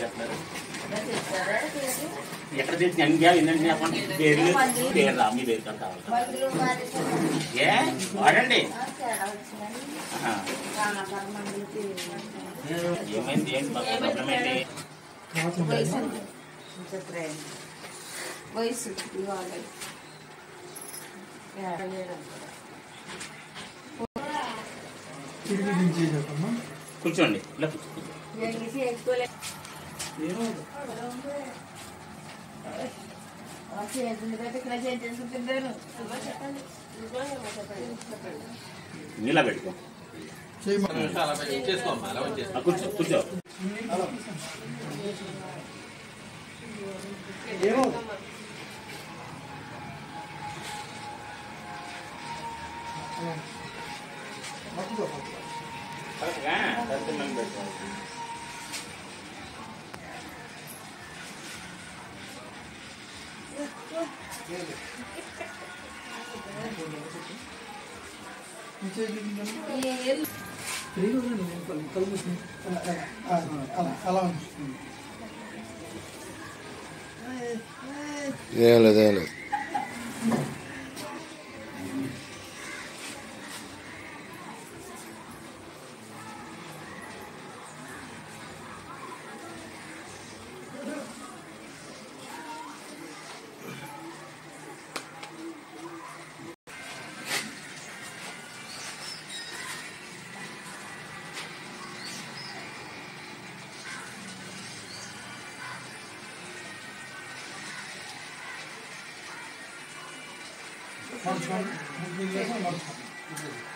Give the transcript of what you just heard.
చేస్తున్నారు ఎక్కడ తెచ్చి అంగ్యా ఏంటంటే పేర్లు పేరు రా మీ పేరు కావాలి ఏ వాడండి ఏమైంది ఏంటి ప్రాబ్లం ఏంటి వయసు కూర్చోండి ఇలా నీలా పెట్టుకో కూర్చో కూర్చో ఏం లేదు March 1,